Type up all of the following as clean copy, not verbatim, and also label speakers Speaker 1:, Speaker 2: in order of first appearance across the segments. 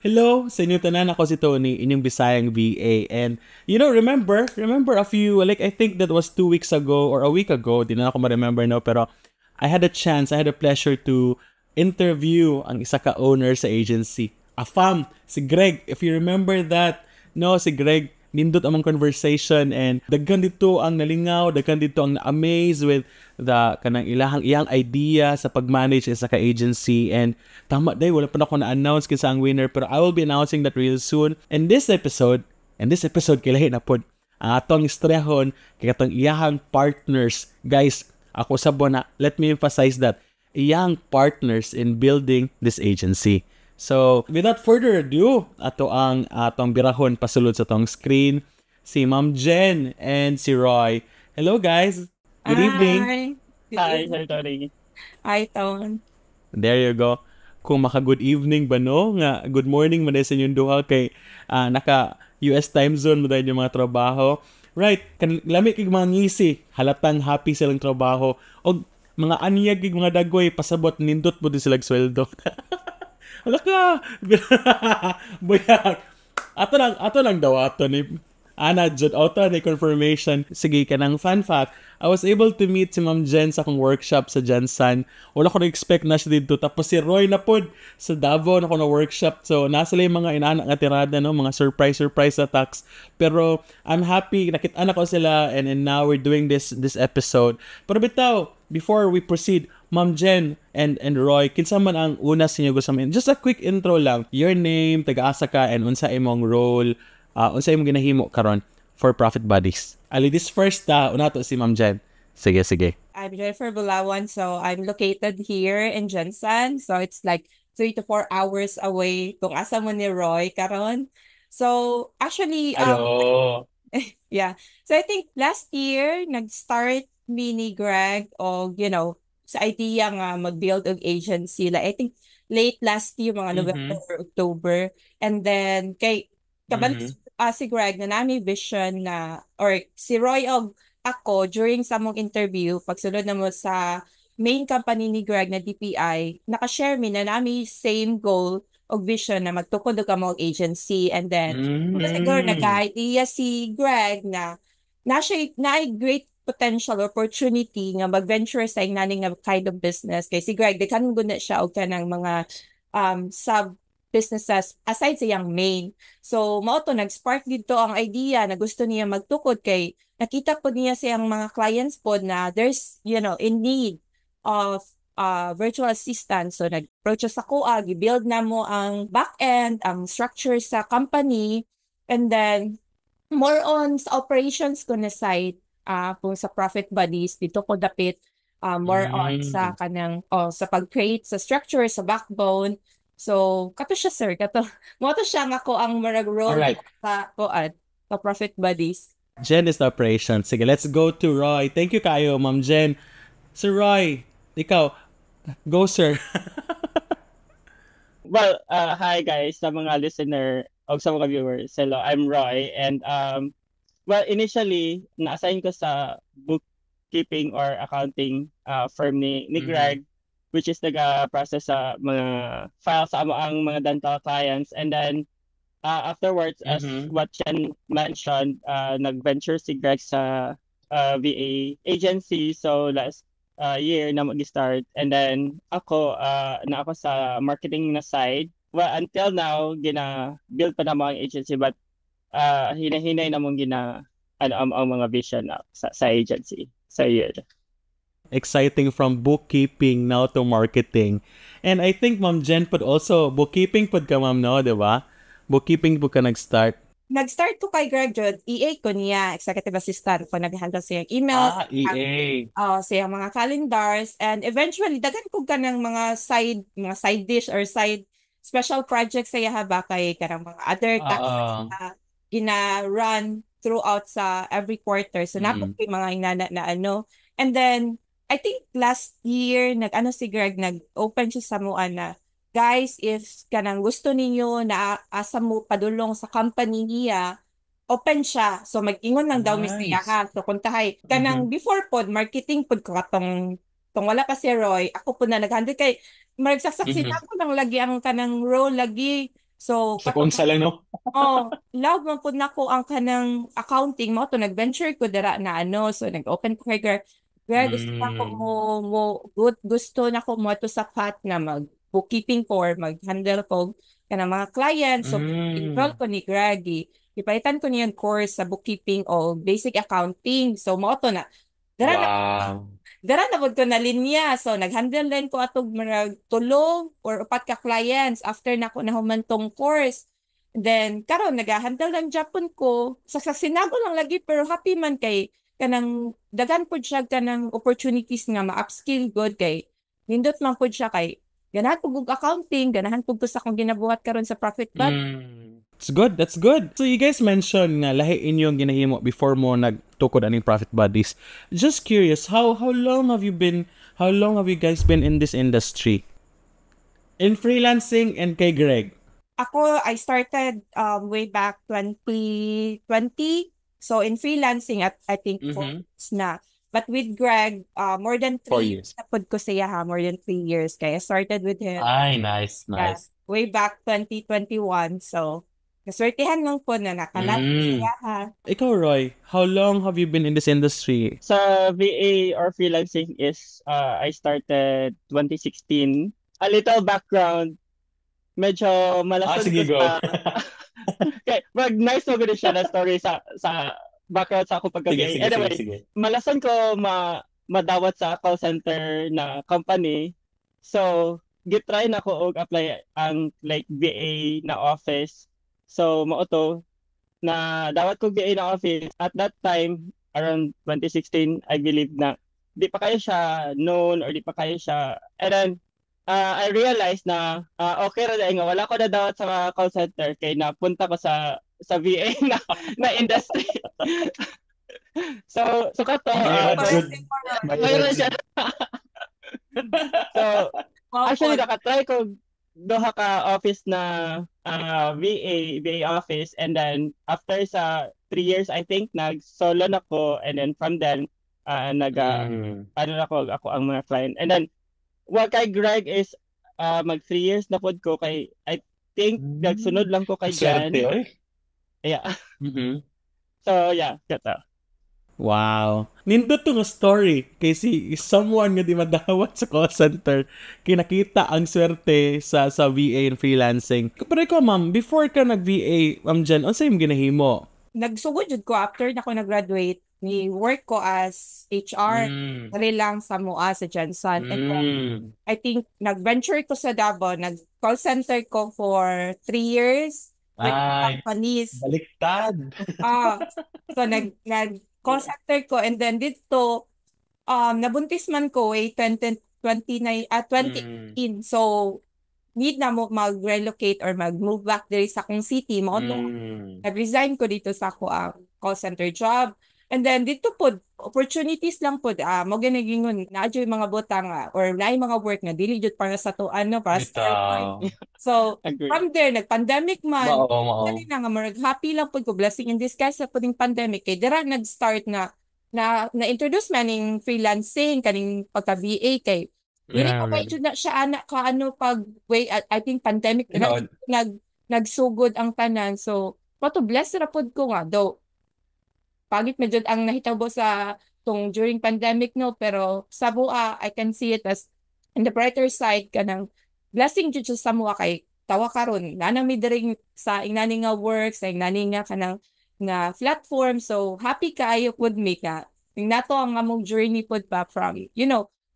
Speaker 1: Hello, sa inyo tanan, ako si Tony, inyong Bisayang VA. And remember a few, like I think that was 2 weeks ago or a week ago, di na ako ma-remember no, pero I had a pleasure to interview ang isa ka owner sa agency. A fam, si Greg. If you remember that, no, si Greg, nindot among conversation and daghan dito ang nalingaw, daghan dito ang na-amaze with the kanang iyang idea sa pag-manage sa ka agency. And tama day, wala pa na ako na-announce kinsa ang winner, pero I will be announcing that real soon. And this episode kay lahi na pod ang atong istoryahon kay katong iyahang partners. Guys, ako sabon na, let me emphasize that iyang partners in building this agency. So, without further ado, ato ang atong birahon pasulod sa tong screen, si Ma'am Jen and si Roy. Hello guys. Good evening.
Speaker 2: Hi. Good
Speaker 3: Hi,
Speaker 2: evening.
Speaker 3: Sir Tony.
Speaker 2: Hi, Ton.
Speaker 1: There you go. Kung maka good evening ba no, nga good morning man sa inyong duha kay naka US time zone mo dahil yung mga trabaho. Right, lami kay mga ngisi, halatang happy silang trabaho. Og mga anyag kay mga dagoy pasabot nindot mo din silang sweldo. Hala ka! Buyak! Ato lang daw ato ni Ana Jud auto ni confirmation. Sige ka ng fun fact. I was able to meet si Ma'am Jen sa akong workshop sa Jansan. Wala ko na-expect na siya dito. Tapos si Roy na pod sa Davao na ako na workshop. So nasa lang yung mga inaanak nga tirada, no? Mga surprise attacks. Pero I'm happy. Nakita ko sila and now we're doing this episode. Pero bitaw, before we proceed, Ma'am Jen and Roy, kinsa man ang una sa inyo gusto sabihin? Just a quick intro lang. Your name, taga-asa ka, and unsa imong role, unsa imong ginahimo karon for Profit Buddies. Ali, this first, una to si Ma'am Jen. Sige.
Speaker 2: I'm Jennifer Bulawan, so I'm located here in Jensen. So it's like 3 to 4 hours away kung asa mo ni Roy karon. So actually,
Speaker 3: Hello.
Speaker 2: yeah. So I think last year, nag-start me ni Greg o, sa idea nga mag-build og agency. Like, I think late last year, mga November
Speaker 3: Mm-hmm.
Speaker 2: or October. And then, kabalik
Speaker 3: Mm-hmm.
Speaker 2: si Greg na nami vision na, or si Roy og ako, during sa mong interview, pagsunod na mo sa main company ni Greg na DPI, nakashare mi na nami same goal og vision na magtukod og among agency. And then, siguro
Speaker 3: Mm-hmm.
Speaker 2: nagka-idea si Greg na siya na great potential opportunity nga mag-venture sa nani nga kind of business kay si Greg kan guna siya og kanang mga sub businesses aside sa yang main. So mao to nag-spark dito ang idea na gusto niya magtukod kay nakita po niya sa yang mga clients po na there's in need of virtual assistant. So nag-approach sa kuha, gi-build na mo ang back-end, ang structure sa company, and then more on sa operations ko na side, kung sa Profit Buddies, dito ko dapit more on sa kanang sa pag-create sa structure, sa backbone. So, kato siya sir, mo to siya nga ko ang marag
Speaker 3: All
Speaker 2: role
Speaker 3: right.
Speaker 2: sa Profit Buddies.
Speaker 1: Jen is the operation. Sige, let's go to Roy. Thank you kayo, Ma'am Jen. Sir Roy, ikaw, go sir.
Speaker 3: Well, hi guys sa mga listener o sa mga viewers. Hello, I'm Roy and well, initially na-assign ko sa bookkeeping or accounting firm ni Greg, which is nag-process sa mga files sa ang mga dental clients, and then afterwards, as what Chen mentioned, nag-venture si Greg sa VA agency. So last year na mag-start. And then ako sa marketing na side. Well, until now, build pa naman ang agency, but hinahinay na mong ang mga vision sa agency. So yun.
Speaker 1: Exciting from bookkeeping now to marketing. And I think Ma'am Jen pod also, bookkeeping pod ka ma'am no, di ba? Bookkeeping po ka nag-start.
Speaker 2: Nag-start ko kay Greg Jud, EA ko niya, executive assistant ko, nag-handle siya yung emails,
Speaker 1: EA.
Speaker 2: sa mga calendars, and eventually daghan ko ka ng mga side dish or side special projects sa yaha ba kay karang mga other tasks na gina-run throughout sa every quarter. So napok yung mga inana na ano. And then I think last year si Greg nag-open siya sa mua na, guys, if kanang gusto ninyo na asa mo padulong sa company niya, open siya. So mag-ingon lang daw mi siya ha. So kuntahay kanang before pod marketing pod ko tong wala pa si Roy, ako po na nag-handle kay magsasaksi na ako ng lagi ang kanang role lagi. So,
Speaker 1: Sa kunsa lang, no?
Speaker 2: love man pud nako ang kanang accounting mo to nag-venture ko dira na ano. So, nag-open ko kay gusto na ko gusto na ko mo to sa path na mag bookkeeping ko or mag-handle ko kanang mga clients. So, enroll ko ni Grady. Ipalitan ko niyan course sa bookkeeping o basic accounting. So, mo to na. Dara na pud ko na linya. So, nag-handle din ko atog mga tulo or upat ka clients after na ko nahumantong course. Then, karon nag-handle lang Japon ko. Sa sinago lang lagi pero happy man kay kanang dagan pud siya kanang opportunities nga ma-upskill good kay nindot man pud siya kay ganahan pud og accounting, ganahan pud ko sa akong ginabuhat karon sa profit bud.
Speaker 1: That's good. That's good. So you guys mentioned na lahi inyong ginahimo before mo nagtukod aning Profit Buddies. Just curious, how long have you guys been in this industry? In freelancing and kay Greg?
Speaker 2: Ako, I started way back 2020. So in freelancing at I think 4 years na. But with Greg, more than 3 years na pud ko siya ha, more than 3 years. Kaya I started with him.
Speaker 1: Ay, nice.
Speaker 2: Way back 2021. So naswertihan lang po na nakalat siya ha.
Speaker 1: Ikaw, Roy, how long have you been in this industry?
Speaker 3: Sa VA or freelancing is I started 2016. A little background, medyo malasan
Speaker 1: sige,
Speaker 3: ko
Speaker 1: go.
Speaker 3: Okay, nice mo gano'n siya na story sa background sa ako pagka-VA. Anyway,
Speaker 1: sige.
Speaker 3: malasan ko madawat sa call center na company. So, gitry na ko og apply ang like VA na office. So, mauto na dawat ko VA na office. At that time, around 2016, I believe na di pa kayo siya known or di pa kayo siya. And then, I realized na okay ra nga wala ko na dawat sa call center kay napunta ko sa VA na industry. so kato mayroon siya. So actually nakatry ko doha ka office na VA office, and then after sa 3 years I think nag-solo na ko, and then from then ano na ako ang mga client, and then what kay Greg is mag 3 years na pod ko kay I think nagsunod lang ko kay Jan. Yeah. So yeah, kata.
Speaker 1: Wow. Nindot to nga story kay si someone nga di madawat sa call center kinakita ang swerte sa VA and freelancing. Pero ikaw, ma'am, before ka nag-VA, ma'am Jen, unsa imong ginahimo?
Speaker 2: Nagsugod jud ko after na ko nag-graduate. Ni work ko as HR dali lang sa MOA sa Johnson. And then, I think nag-venture ko sa Davao, nag-call center ko for 3 years. Companies.
Speaker 1: Baliktad.
Speaker 2: So nag-call center ko, and then dito nabuntis man ko 2018. So need na mo mag-relocate or mag-move back diri sa akong city mo. Nag-resign ko dito sa ako ang call center job. And then dito po opportunities lang po mo ginagingon na adyo mga butang or naay mga work na dili jud para sa tuan no para sa so from there nag-pandemic man kani na nga marag happy lang po ko, blessing in disguise sa puding pandemic kay dira nag-start na introduce maning freelancing kaning pagka VA kay dili ko kay jud na siya anak ka pag way I think pandemic nagsugod ang tanan, so pato bless ra pod ko nga though pagit medyo ang nahitabo sa during pandemic no, pero sa buha I can see it as in the brighter side kanang blessing jud sa mua kay tawa karon nanami diri sa inani nga work sa inani nga kanang nga platform, so happy kaayo pud me ka nato ang among journey pud pa from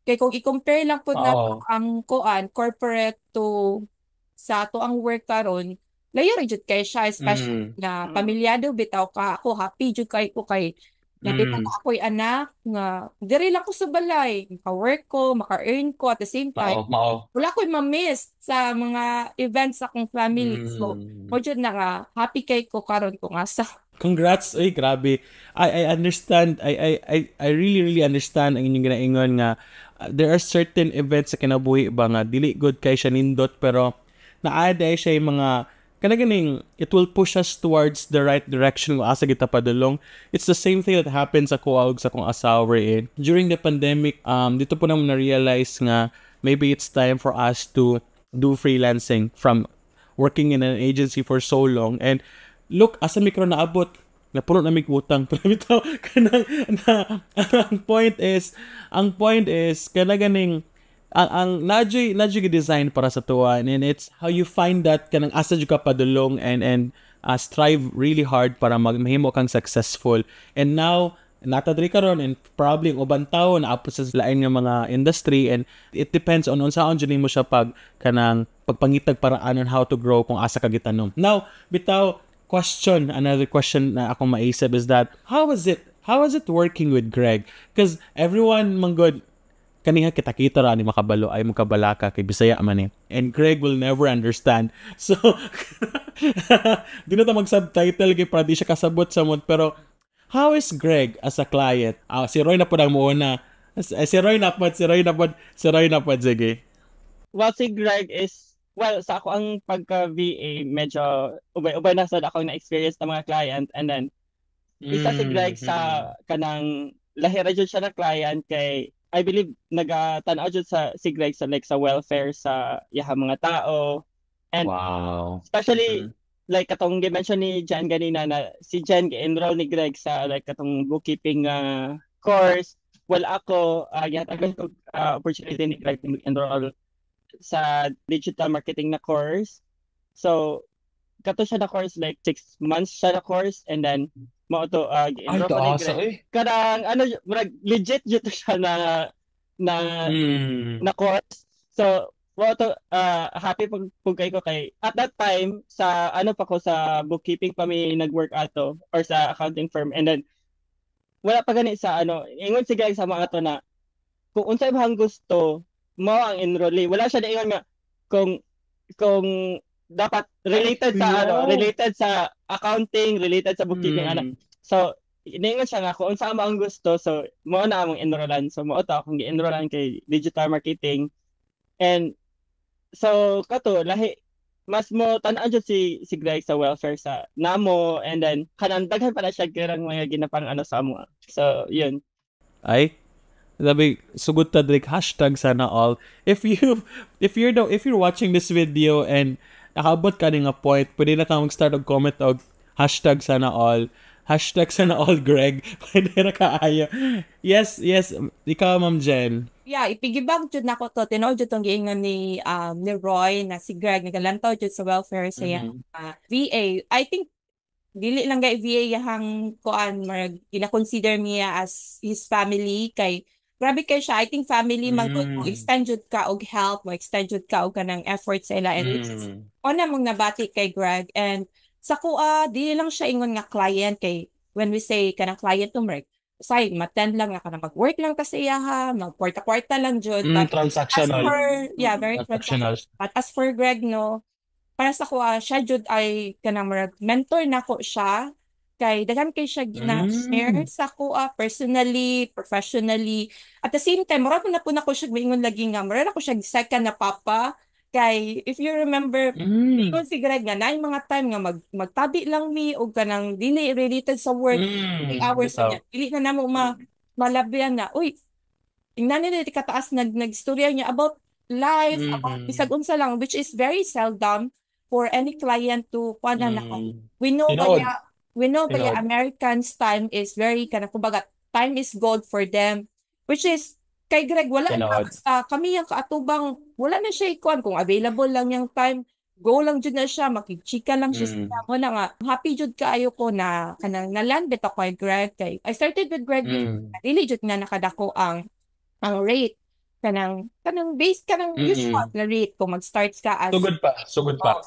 Speaker 2: kay kung i-compare lang pud nato ang corporate to sa ato ang work karon layo rin jud kay siya, especially na pamilyado bitaw ka ako, happy jud kay ko kay nabita ko ako'y anak nga diri lang ko sa balay maka-work ko, maka-earn ko at the same time wala ko'y ma-miss sa mga events sa akong family, so mo jud na nga happy kay ko karon kung asa.
Speaker 1: Congrats. Ay, grabe. I understand. I really understand ang inyong ginaingon nga there are certain events sa kinabuhi ba nga dili good kay siya nindot pero naada siya yung mga kanaganing it will push us towards the right direction kung asa kita padulong. It's the same thing that happens sa kuwag sa kong asawa during the pandemic. Dito po naman na-realize nga maybe it's time for us to do freelancing from working in an agency for so long. And look, asa mi karon naabot? Napuno na mi utang. Pero bitaw kanang ang point is kana ganing ang nadjay design para sa tuwa, and it's how you find that kanang asa jud ka padulong and strive really hard para mahimo kang successful. And now natadri karon, and probably ang ubang tawo na apo sa lain nga mga industry, and it depends on unsaon jud mo siya kanang pagpangitag paraan on how to grow kung asa ka gitanom. Now bitaw another question na akong maisip is that how was it working with Greg? Because everyone manggod kaniha kita ra ni makabalo ay makabalaka kay Bisaya man eh. And Greg will never understand. So di na ta mag-subtitle kay para di siya kasabot sa mod. Pero how is Greg as a client? Si Roy na po ang muuna. Si Roy na po, sige.
Speaker 3: Well, si Greg is, sa ako ang pagka-VA, medyo ubay na sa ako na-experience ng mga client. And then, isa si Greg sa kanang lahira dyan siya na client kay, I believe, nag-tanaw dyan si Greg sa welfare sa mga tao. And
Speaker 1: wow.
Speaker 3: Especially, like katong gi-mention ni Jan ganina na si Jan gi-enroll ni Greg sa like katong bookkeeping course. Well, ako, yatagan ko opportunity ni Greg to enroll sa digital marketing na course. So, kato siya na course, like 6 months siya na course, and then mauto gi-enroll ko ni Greg. Karang legit dito siya na course. So, happy pag ko kay at that time sa pa ko sa bookkeeping pa may nag-work ato or sa accounting firm, and then wala pa gani sa ingon si Greg sa mga ato na kung unsay bahang gusto mo ang enrollee, wala siya ingon nga kung dapat related sa accounting, related sa bookkeeping So iningon siya nga kung unsa mo ang gusto, so mo na among enrollan, so mo ta akong gi-enrollan kay digital marketing. And so kato lahi mas mo tan-an jud si Greg sa welfare sa namo, and then kanang daghan pa na siya kirang mga ginapang sa amo. So yun.
Speaker 1: Ay sabi sugod ta Drake #sana all. If you're watching this video and nakaabot ka nga point, pwede na kang mag-start og comment og #sana all. #sana all Greg. Pwede na kaayo. Yes, ikaw Ma'am Jen.
Speaker 2: Yeah, ipigibag jud nako to. Tinuod jud tong giingon ni Roy na si Greg nagalantaw jud sa welfare sa VA. I think dili lang gay VA yahang kuan marag gina-consider niya as his family kay grabe kay siya. I think family man mo extend jud ka og help, mo extend jud ka og kanang effort sa ila, and ona mong nabati kay Greg. And sa kuha dili lang siya ingon nga client kay when we say kanang client to Greg, say matend lang nga kanang mag-work lang ta sa iya ha, mag-kwarta-kwarta lang jud, but
Speaker 1: transactional.
Speaker 2: Very transactional. But as for Greg no, para sa kuha siya jud ay kanang mentor nako siya kay daghan kay siya gina-share sa kuha personally, professionally. At the same time mura na po nako siya mingon lagi nga mura na ko siya second na papa kay if you remember ingon si Greg nga na mga time nga magtabi lang mi og kanang dili related sa work hours niya dili na namo malabyan na uy ingnan ni kataas nagstorya niya about life, about bisag unsa lang, which is very seldom for any client to kuana na we know kaya Americans time is very kana kumbaga time is gold for them, which is kay Greg wala kami yung kaatubang wala na siya ikuan kung available lang yung time, go lang jud na siya, makikchika lang siya sa mo na nga happy jud kaayo ko na kanang naland bitaw kay Greg kay I started with Greg dili jud na nakadako ang rate kanang base kanang usual na rate kung mag-starts ka as
Speaker 1: sugod pa.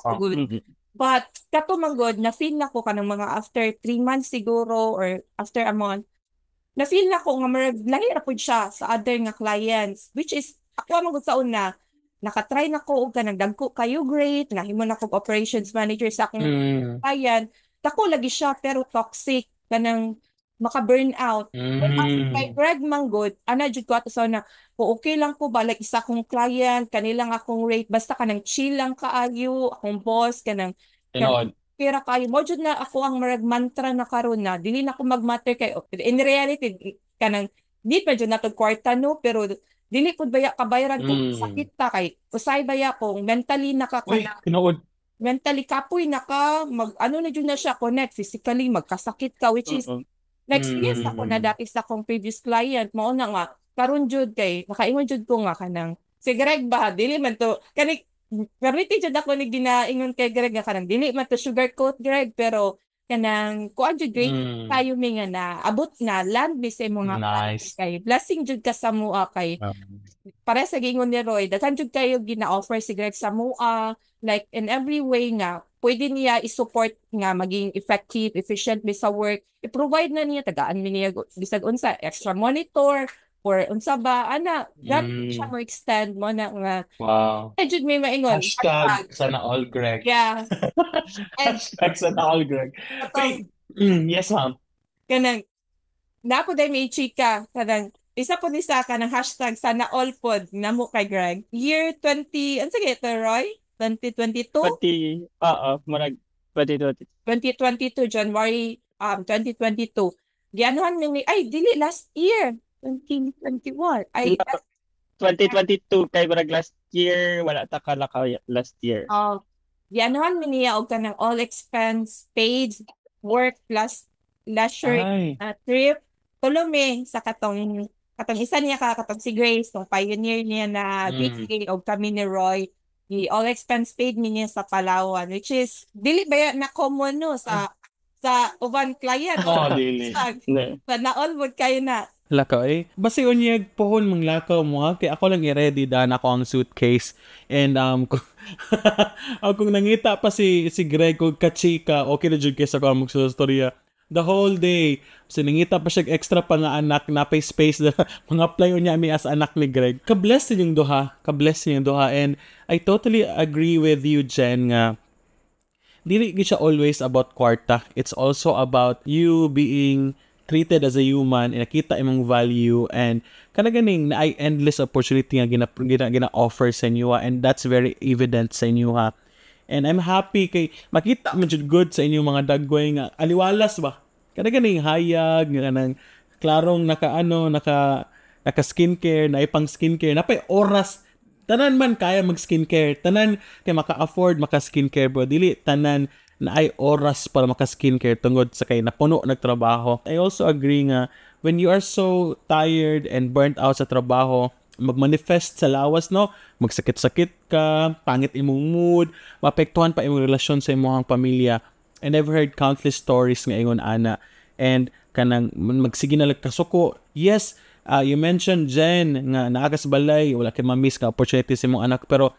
Speaker 2: But kato manggod na feel nako kanang mga after 3 months siguro or after a month na feel nako nga lahira pud siya sa other nga clients, which is ako manggod sa una nakatry nako og kanang dagko kayo great nahimo na kog operations manager sa akong client dako lagi siya pero toxic kanang maka-burn out. Kay Greg manggod ana jud ko ato sa na okay lang ko balik isa kong client kanilang akong rate basta kanang chill lang kaayo akong boss kanang pera kayo mo jud na ako ang marag mantra na karon na dili na ko magmatter kay in reality kanang di pa jud natog kwarta no pero dili pud baya kabayaran ko sakit ta kay usay baya kung mentally nakakana mentally kapoy na ka, ano na dyan na siya connect physically, magkasakit ka, which is
Speaker 3: Oo.
Speaker 2: na-experience ako na dati sa akong previous client, mao na nga, karon jud kay, nakaingon jud ko nga kanang, si Greg ba, dili man to, kariti jud ako ni ginaingon kay Greg nga kanang, dili man to sugarcoat Greg, pero kanang, kuan jud great tayo mi nga na, abot na, land mi sa mga
Speaker 1: Nice.
Speaker 2: kay, blessing jud ka sa mua kay, para sa gingon ni Roy, daghan jud kayo gina-offer si Greg sa mua, like in every way nga, pwede niya i-support nga maging effective, efficient mi sa work, i-provide na niya, tagaan mi niya, bisag unsa, extra monitor, or unsa ba, siya mo extend mo na nga,
Speaker 1: Wow.
Speaker 2: jud may maingon,
Speaker 1: Hashtag sana all Greg.
Speaker 2: yeah, and
Speaker 1: Hashtag sana all Greg.
Speaker 2: katong,
Speaker 1: Yes, ma'am.
Speaker 2: kanang, napo day may chika, kanang, isa po ni sa kanang hashtag sana all pod, namo kay Greg, year 20, ano sige ito, Roy? 2022?
Speaker 3: Marag 2020.
Speaker 2: 2022, January 2022. Gianuhan ni dili last year, 2021.
Speaker 3: 2022 kay marag last year, wala ta kalakaw last year.
Speaker 2: Gianuhan mi niya og kanang all expense paid work plus leisure
Speaker 1: Ay.
Speaker 2: trip. Tulo mi sa katong isa niya katong si Grace, tong pioneer niya na BK og kami ni Roy. All expense paid mi niya sa Palawan, which is dili ba na common no sa uban client.
Speaker 1: Dili.
Speaker 2: Sa naon mo kayo na.
Speaker 1: Lakaw basi unyag pohon mang lakaw mo ha, kay ako lang i-ready dan ako ang suitcase and kung nangita pa si Greg kung kachika, okay na jud kay sa ko ang storya the whole day. So nangita pa siya extra pa nga anak na pay space na mga apply niya mi as anak ni Greg. Ka-bless yung duha, and I totally agree with you, Jen, nga dili siya always about kwarta. It's also about you being treated as a human, and nakita imong value, and kanaganing na ay endless opportunity nga gina-offer sa inyo, and that's very evident sa inyo ha. And I'm happy kay makita man jud good sa inyong mga dagway nga aliwalas ba. Kanaganing hayag nga nang klarong naka skincare, na ipang skincare, napay oras. Tanan man kaya mag skincare, tanan kay maka-afford maka skincare bro. Dili tanan na ay oras para maka-skincare tungod sa kay napuno nagtrabaho. I also agree nga when you are so tired and burnt out sa trabaho, magmanifest sa lawas no, magsakit-sakit ka, pangit imong mood, maapektuhan pa imong relasyon sa imong pamilya. And I've heard countless stories nga ingon ana, and kanang magsige na lang kasuko. Yes, you mentioned Jen nga naagas balay, wala kay ma-miss ka opportunity sa imong anak, pero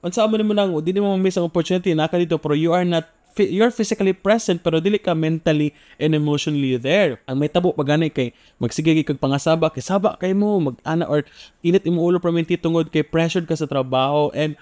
Speaker 1: unsa mo nimo nang dili mo ma-miss ang opportunity naka dito, pero you're physically present pero dili ka mentally and emotionally there. Ang may tabo pagani kay magsige kag pangasaba kay saba kay mo mag-ana or init imo ulo permanently tungod kay pressured ka sa trabaho, and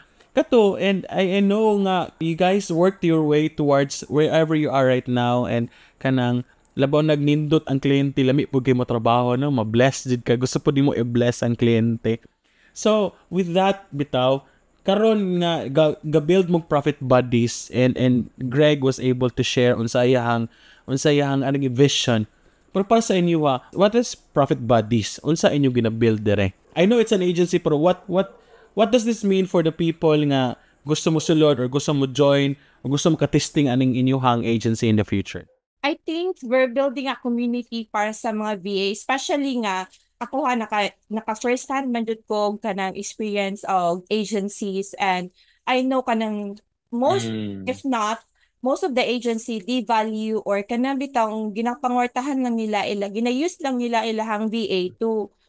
Speaker 1: I know nga you guys worked your way towards wherever you are right now, and kanang labaw nagnindot ang kliyente, lami pud kay mo trabaho no, ma-bless jud ka, gusto pud nimo i-bless ang kliyente. So with that bitaw, karon nga ga-build mo profit buddies, and Greg was able to share unsa iyang anong vision. Pero para sa inyo what is profit buddies? Unsa inyo gina-build dire? I know it's an agency, pero what does this mean for the people nga gusto mo sulod or gusto mo join or gusto mo ka-testing aning inyong agency in the future?
Speaker 2: I think we're building a community para sa mga VA, especially nga ako naka first hand man jud ko kanang experience of agencies, and I know kanang most if not most of the agency di value or kanang bitang ginapangwartahan lang nila gina-use lang nila ilahang VA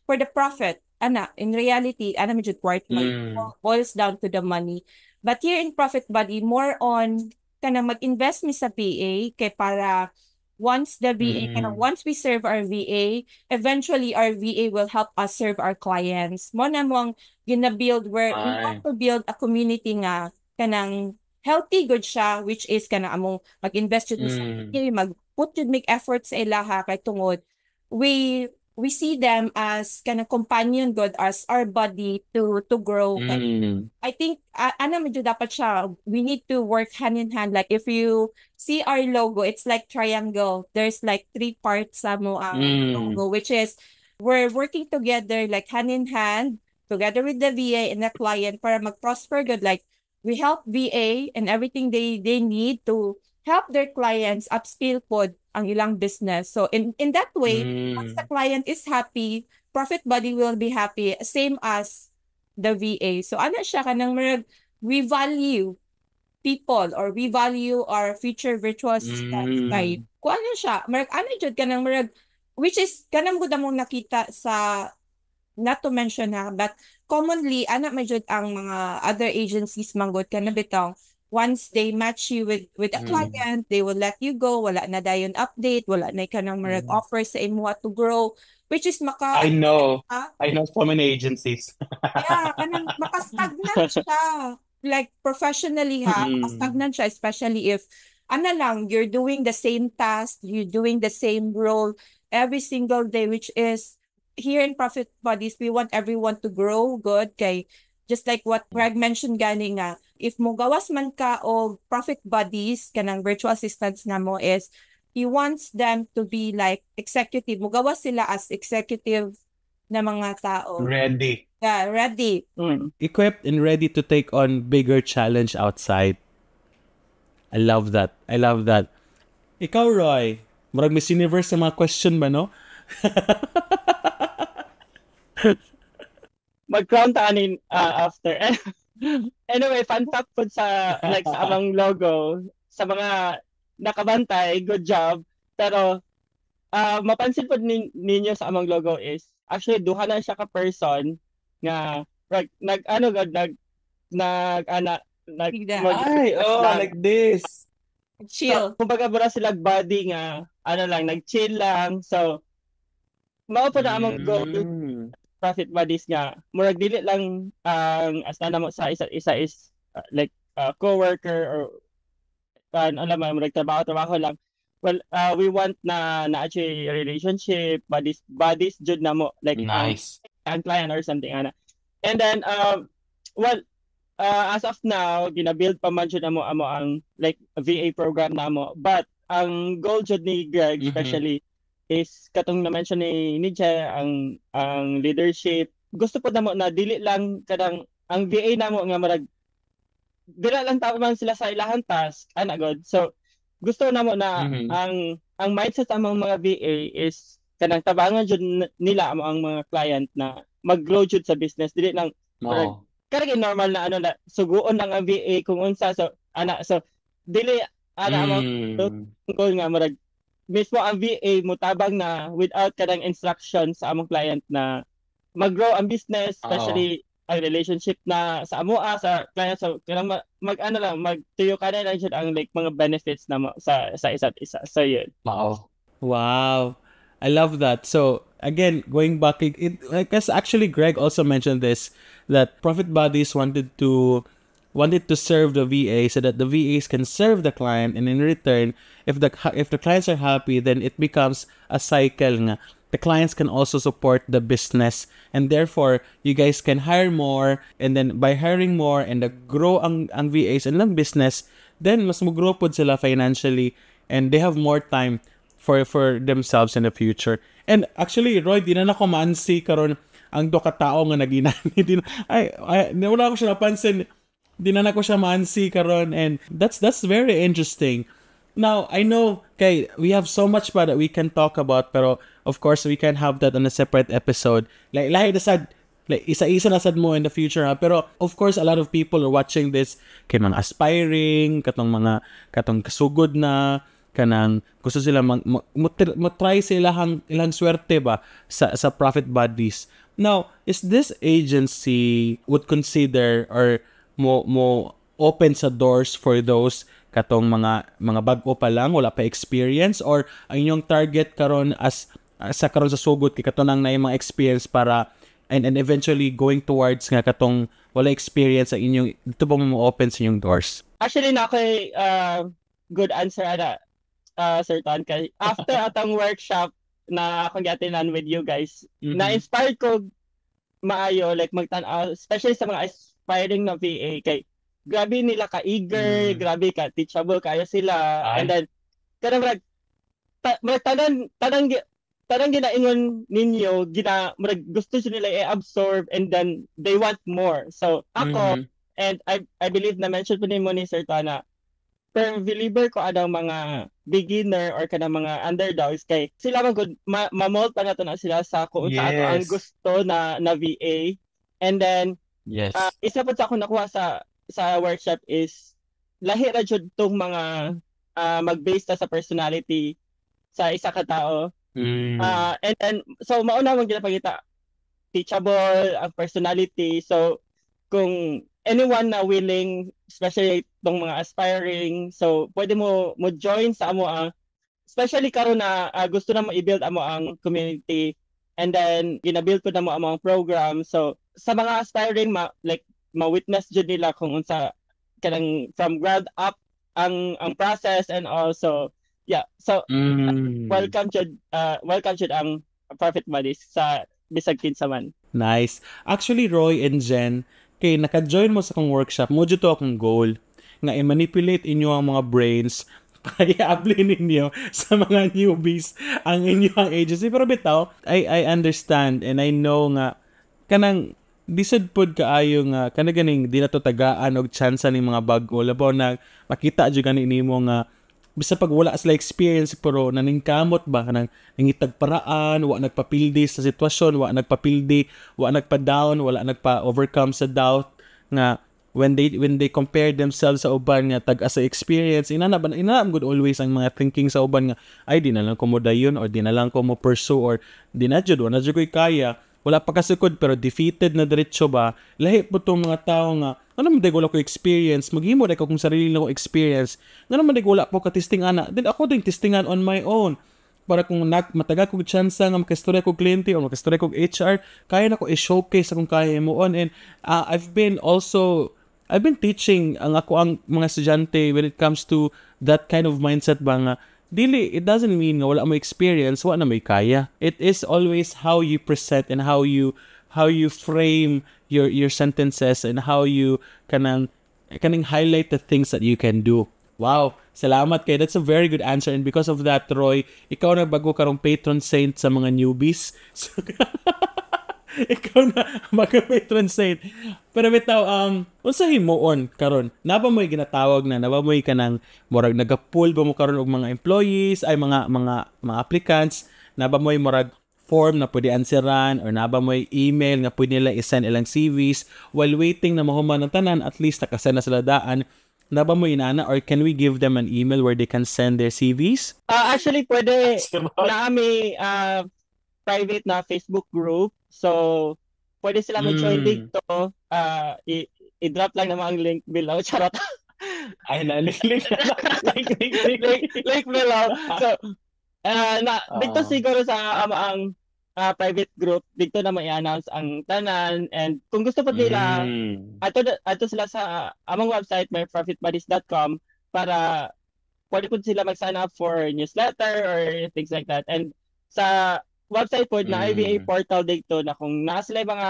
Speaker 2: for the profit. In reality man jud boils down to the money. But here in Profit Buddy, more on kanang mag-invest mi sa VA kay para once we serve our VA, eventually our VA will help us serve our clients. Mo na mong gina-build where we want to build a community nga kanang healthy good siya, which is kanang among mag-invest jud sa VA, mag-put jud make effort sa ilaha kay tungod we see them as kanang companion good, as our body to grow. I think medyo dapat siya, we need to work hand in hand. Like if you see our logo, it's like triangle. There's like 3 parts sa mo ang logo, which is we're working together like hand in hand together with the VA and the client para mag-prosper good. Like we help VA and everything they need to help their clients upskill pod ang ilang business. So in that way, once the client is happy, Profit Buddy will be happy, same as the VA. So ano siya kanang we value people or we value our future virtual assistants kay kung ano siya ano jud kanang which is kanang gud among nakita sa, not to mention but commonly ana may jud ang mga other agencies manggod kana bitong once they match you with a client, they will let you go, wala na dayon update, wala na kanang offer sa imo to grow, which is
Speaker 1: I know so many agencies.
Speaker 2: yeah, kanang makastagnant siya. Like professionally makastagnant siya, especially if you're doing the same task, you're doing the same role every single day, which is here in Profit Buddies, we want everyone to grow good kay just like what Greg mentioned gani nga, if mo gawas man ka o Profit Buddies kanang virtual assistants na mo is he wants them to be like executive, mo gawas sila as executive na mga tao.
Speaker 1: Ready.
Speaker 2: Yeah, ready.
Speaker 1: Equipped and ready to take on bigger challenge outside. I love that. Ikaw, Roy, murag Miss Universe sa mga question ba, no?
Speaker 3: Mag-crown ta anin after. Anyway, fun fact po sa among logo, sa mga nakabantay, good job. Pero mapansin po ninyo sa among logo is actually duha na siya ka person nga like
Speaker 1: like this.
Speaker 2: Chill.
Speaker 3: So, kumbaga bara sila body nga nag-chill lang. So mao po na among goal Profit Buddies nga murag dili lang ang asana mo sa isa is like coworker or murag trabaho lang. Well, we want na actually relationship, buddies jud na mo like
Speaker 1: nice.
Speaker 3: Ang client or something ana. And then as of now, gina-build pa man jud amo ang like VA program namo. But ang goal jud ni Greg especially is katong na-mention ni Nietzsche ang leadership. Gusto po namo na dili lang kadang ang VA namo nga marag dila lang tao man sila sa ilahang task ana god. So gusto namo na ang mindset sa mga VA is kanang tabangan jud nila ang mga client na mag-grow jud sa business, dili lang karag normal na na suguon lang ang VA kung unsa so dili ang goal nga marag mismo ang VA mo tabang na without kadang instruction sa among client na mag-grow ang business, especially ang relationship na sa sa client. So kanang magtuyo ka na lang ang like mga benefits na sa isa't isa. So yun.
Speaker 1: Wow. I love that. So again, going back, I guess actually Greg also mentioned this, that Profit Buddies wanted to serve the VA so that the VAs can serve the client, and in return, if the clients are happy, then it becomes a cycle nga. The clients can also support the business, and therefore you guys can hire more, and then by hiring more and grow ang VAs and ang business, then mas mo-grow pod sila financially and they have more time for themselves in the future. And actually, Roy, di na nako maansi karon ang do ka tao nga naginani wala ko siya napansin. Di na nako siya maansi karon, and that's very interesting. Now, I know, we have so much pa that we can talk about, pero of course, we can have that on a separate episode. Like isa-isa na sad mo in the future, ha? Pero, of course, a lot of people are watching this, kay mga aspiring, katong kasugod na, kanang gusto sila try sila ilang swerte ba sa Profit Buddies. Now, is this agency would consider or mo open sa doors for those katong mga bag-o pa lang, wala pa experience, or ang inyong target karon sa sugod kay katonang na mga experience para and eventually going towards nga katong wala experience sa inyong dito ba mo open sa inyong doors?
Speaker 3: Actually na kay good answer Sir Ton, kay after atong workshop na akong gatinan with you guys, na-inspired ko maayo like magtan-aw, especially sa mga aspiring na VA kay grabe nila ka-eager, grabe ka teachable kaya sila. And then kanang tanang ginaingon ninyo, gusto nila i-absorb, and then they want more. So ako and I believe na mention po ni Sir Tana, per believer ko anang mga beginner or kanang mga underdogs kay sila man good ma-mold pa nato na sila sa kung sa ato ang
Speaker 1: Yes.
Speaker 3: gusto na VA. And then
Speaker 1: Yes.
Speaker 3: isa po sa ako nakuha sa workshop is lahi ra jud tong mga mag-base ta sa personality sa isa ka tao. And then so mauna mong ginapakita teachable ang personality. So kung anyone na willing, especially itong mga aspiring, so pwede mo join sa amo ang especially karon na gusto na mo i-build amo ang community, and then gina-build ko na mo ang program. So sa mga aspiring like ma-witness jud nila kung unsa kanang from ground up ang process, and also so welcome jud ang Profit Buddies sa bisag kinsa man.
Speaker 1: Nice. Actually, Roy and Jen, kay naka-join mo sa akong workshop, mo dito akong goal nga i-manipulate inyo ang mga brains para i-apply ninyo sa mga newbies ang inyong agency. Pero bitaw, I understand and I know nga kanang disod pod kaayo nga kana ganing di na to tagaan og chance ni mga bag-o labaw na makita jud gani nimo nga bisa pag wala sila experience pero naningkamot ba kanang nangitag paraan, wa nagpapildi sa sitwasyon, wa nagpapildi, wa nagpa-down, wala nagpa-overcome sa doubt nga when they compare themselves sa uban nga tag as a experience inana good always ang mga thinking sa uban nga ay di na lang ko mo dayon or di na lang ko mo pursue or di na jud wala jud koy kaya wala pa kasukod pero defeated na diretso ba lahi po tong mga tao nga ano man wala ko experience maghimo dai ko kung sarili na ko experience ngano man wala po ka testing ana then ako din testingan on my own para kung mataga kog chance nga makastorya kog kliyente o makastorya kog HR kaya na ko i-showcase akong kaya mo on. And I've been teaching ang mga estudyante when it comes to that kind of mindset ba nga dili, it doesn't mean nga wala mo experience, wala na may kaya. It is always how you present and how you frame your sentences and how you kanang highlight the things that you can do. Wow, salamat kay. That's a very good answer, and because of that, Roy, ikaw na bago karong patron saint sa mga newbies. So, ikaw na magka-patron saint. Pero bitaw, unsa himuon karon? Naba mo'y ginatawag na, naba mo'y kanang murag nagapull ba mo karon og mga employees, ay mga applicants, naba mo'y murag form na pwede answeran or naba mo'y email nga pwede nila i-send ilang CVs while waiting na mahuman ng tanan, at least nakasend na sila daan. Naba mo inana or can we give them an email where they can send their CVs?
Speaker 3: Actually, pwede na may private na Facebook group. So, pwede sila mag-join dito. I-drop lang naman ang link below. Charot.
Speaker 1: Ay, link
Speaker 3: below. So, dito siguro sa ang private group, dito na mai-announce ang tanan, and kung gusto pa nila, ato sila sa among website, myprofitbuddies.com, para pwede po sila mag-sign up for newsletter or things like that. And sa website po na IBA portal dito na kung nasa sila mga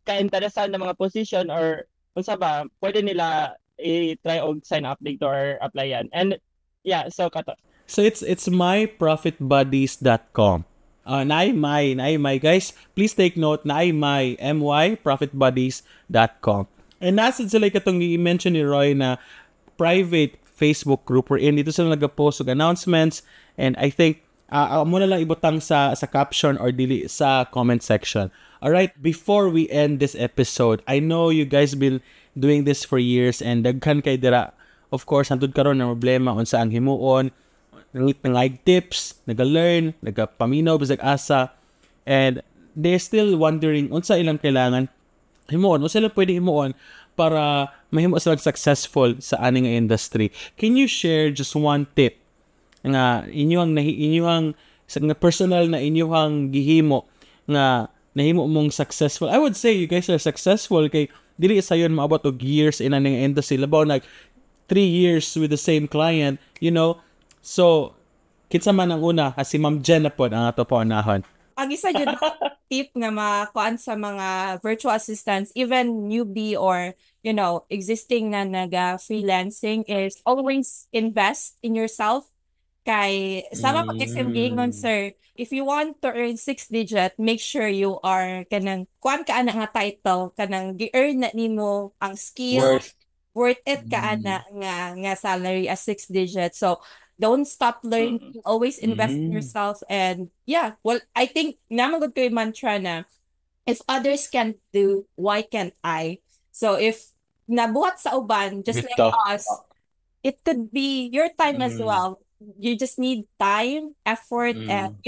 Speaker 3: ka-interesan na mga position or kung sa ba, pwede nila i-try og sign up dito or apply yan. And yeah, so kato.
Speaker 1: So it's myprofitbuddies.com. Naimay guys, please take note, naimay myprofitbuddies.com. And nasa sila katong i-mention ni Roy na private Facebook group wherein dito sila nag-post og announcements, and I think mo na lang ibutang sa caption or dili sa comment section. Alright, before we end this episode, I know you guys been doing this for years and daghan kay dira. Of course, hantud karon na problema unsa ang himuon, nangay tips, naga-learn, nagapaminaw bisag asa, and they're still wondering unsa ilang kailangan himuon, unsa ilang pwede himuon para mahimo sila successful sa aning industry. Can you share just one tip nga inyong nga personal na inyong gihimo nga nahimo mong successful? I would say you guys are successful kay dili sayon maabot og years in aning industry, labaw nag 3 years with the same client, you know. So, kinsa man ang una, si Ma'am Jen na po ang ato po unahon.
Speaker 2: Ang isa dyan tip nga makuan sa mga virtual assistants, even newbie or, existing na naga-freelancing, is always invest in yourself. Kay sama pag gingon, sir, if you want to earn 6 digit, make sure you are kanang kuan ka ana nga title, kanang gi-earn na nimo ang skill, worth it ka ana nga salary as 6 digit. So don't stop learning, always invest in yourself. And yeah, well, I think naman gud ko yung mantra na if others can't do, why can't I? So if nabuhat sa uban, just like us, it could be your time as well. You just need time, effort, and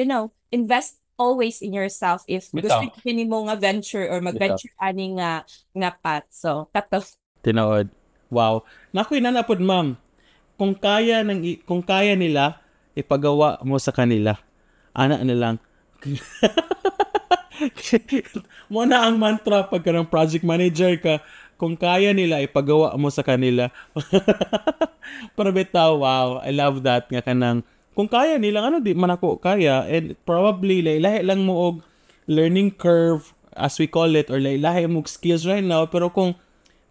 Speaker 2: invest always in yourself if gusto mo nga venture or mag-venture ani nga path. So, kato.
Speaker 1: Tinood. Wow. Nakoy nanapod, ma'am. Kung kaya nila ipagawa mo sa kanila. Ana na lang. Mo na ang mantra pagka ng project manager ka. Kung kaya nila, ipagawa mo sa kanila. Pero bitaw, wow, I love that. Nga kanang, kung kaya nila, di man ako kaya. And probably, lahi lang mo og learning curve, as we call it, or lahi mo skills right now. Pero kung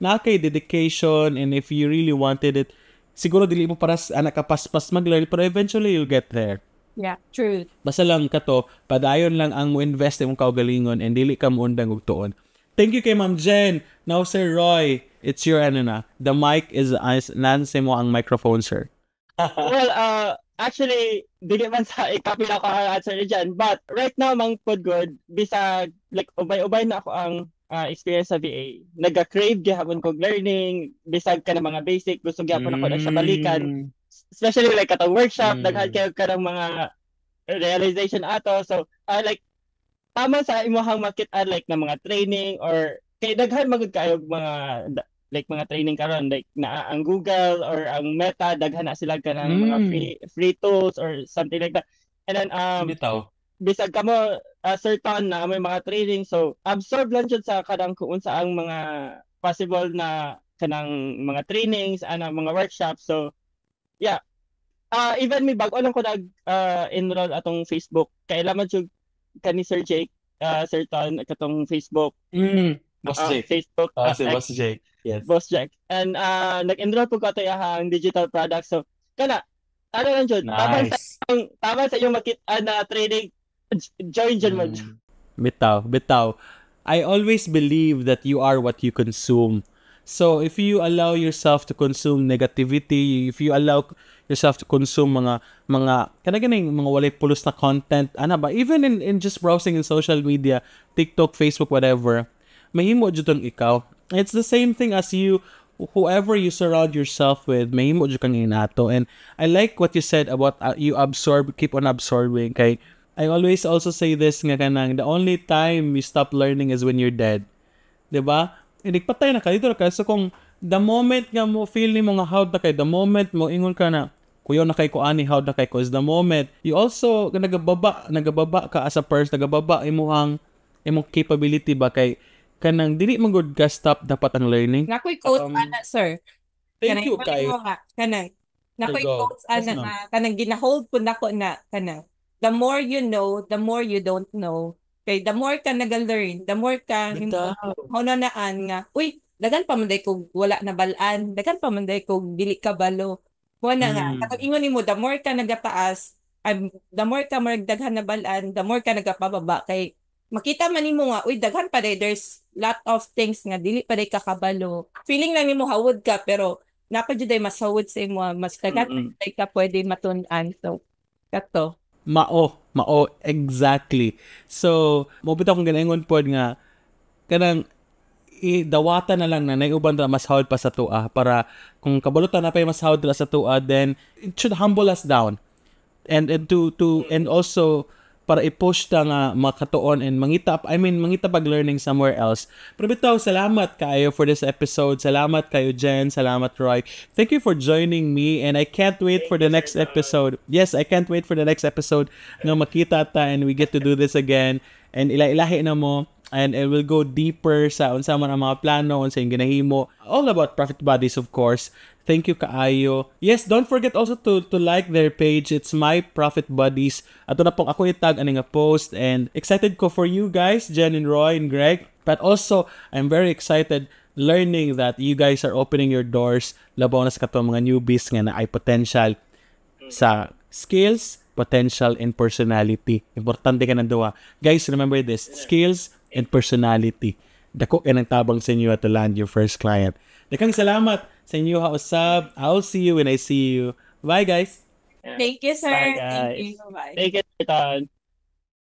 Speaker 1: nakay dedication, and if you really wanted it, siguro dili mo para anak kapaspas mag-learn, pero eventually you'll get there.
Speaker 2: Yeah, true.
Speaker 1: Basta lang kato, padayon lang ang mo invest imong kaugalingon and dili ka mo undang og tuon. Thank you kay Ma'am Jen. Now, Sir Roy, it's your na. The mic is nanse mo ang microphone, sir.
Speaker 3: Well, actually, dili man sa ikapil ako ang answer ni Jen. But right now, mang pod good, bisag, like, ubay-ubay na ako ang experience sa VA. Nag-crave gihapon kog learning, bisag ka ng mga basic, gusto gihapon ako na siya balikan. Especially like katong workshop, daghan kayo ka ng mga realization ato. So, like, tama sa imuhang makita like na mga training or kay daghan magud kayo mga like mga training karon like na ang Google or ang Meta daghan na sila kanang mga free tools or something like that. And then bisag kamo certain na may mga training, so absorb lang jud sa kanang kung unsa ang mga possible na kanang mga trainings ana mga workshops. So yeah, even me bag-o lang ko nag enroll atong Facebook kay laman jud kani Sir Jake, Sir Ton, katong Facebook.
Speaker 1: Boss Jake.
Speaker 3: Facebook.
Speaker 1: Si Boss Jake. Yes.
Speaker 3: Boss Jake. And nag-enroll po ko ang digital products. So, kana, ano lang dyan,
Speaker 1: nice.
Speaker 3: Tama sa iyong makita na training, join dyan mo.
Speaker 1: Bitaw. I always believe that you are what you consume. So, if you allow yourself to consume negativity, if you allow yourself to consume mga kanaganing mga walay pulos na content, even in just browsing in social media, TikTok, Facebook, whatever, mahimo jud tong ikaw. It's the same thing as you, whoever you surround yourself with, mahimo jud kang inato. And I like what you said about you keep on absorbing. Kay I always also say this nga kanang the only time you stop learning is when you're dead. 'Di ba? Patay na kayo ka. So kung the moment nga mo feel ni mo nga hawd na kay, the moment mo ingon ka na kuyo na kay ko ani hawd na kay ko is the moment you also nagababa ka as a person, nagababa imong capability ba kay kanang dili man gud ka stop dapat ang learning.
Speaker 2: Nakoy quotes ana, sir.
Speaker 1: Thank you kayo.
Speaker 2: Nakoy quotes ana nga kanang ginahold po nako na kanang the more you know, the more you don't know. Kay the more ka naga-learn, the more ka hunanaan nga, uy, daghan pa man day kog wala na balaan, daghan pa man day kog dili ka balo. Mo na nga, katong ingon nimo, the more ka nagataas, the more ka maragdaghan na balaan, the more ka nagapababa. Kay makita man nimo nga, uy, daghan pa day, there's lot of things nga dili pa day kakabalo. Feeling lang nimo hawod ka, pero napad day mas hawod sa imo, mas daghan day ka pwede matun-an. So, kato.
Speaker 1: Mao, exactly. So, mabitaw kong ganaingon pod nga, kanang, dawata na lang na naiuban na mas hawd pa sa tua para kung kabalutan na pa yung mas hawd sa tua, then it should humble us down. And also, para i-push ta nga makatuon and mangita pag learning somewhere else. Pero bitaw, salamat kayo for this episode. Salamat kayo, Jen. Salamat, Roy. Thank you for joining me and I can't wait for the next episode. Yes, I can't wait for the next episode nga makita ta and we get to do this again. And ilahi na mo and it will go deeper sa unsa man ang mga plano, unsa yung ginahimo. All about Profit Buddies, of course. Thank you kaayo. Yes, don't forget also to like their page. It's My Profit Buddies. Ato na pong ako itag ani nga post and excited ko for you guys, Jen and Roy and Greg. But also, I'm very excited learning that you guys are opening your doors labaw na sa katong mga newbies nga na ay potential sa skills, potential, and personality. Importante ka ng duwa. Guys, remember this. Skills and personality. Dako ka ng tabang sa inyo to land your first client. Dakang salamat sa inyo, usab. I'll see you when I see you. Bye, guys.
Speaker 3: Yeah.
Speaker 2: Thank you, sir.
Speaker 3: Bye,
Speaker 2: Thank
Speaker 3: guys.
Speaker 2: you. Bye.
Speaker 3: Take it, Ton.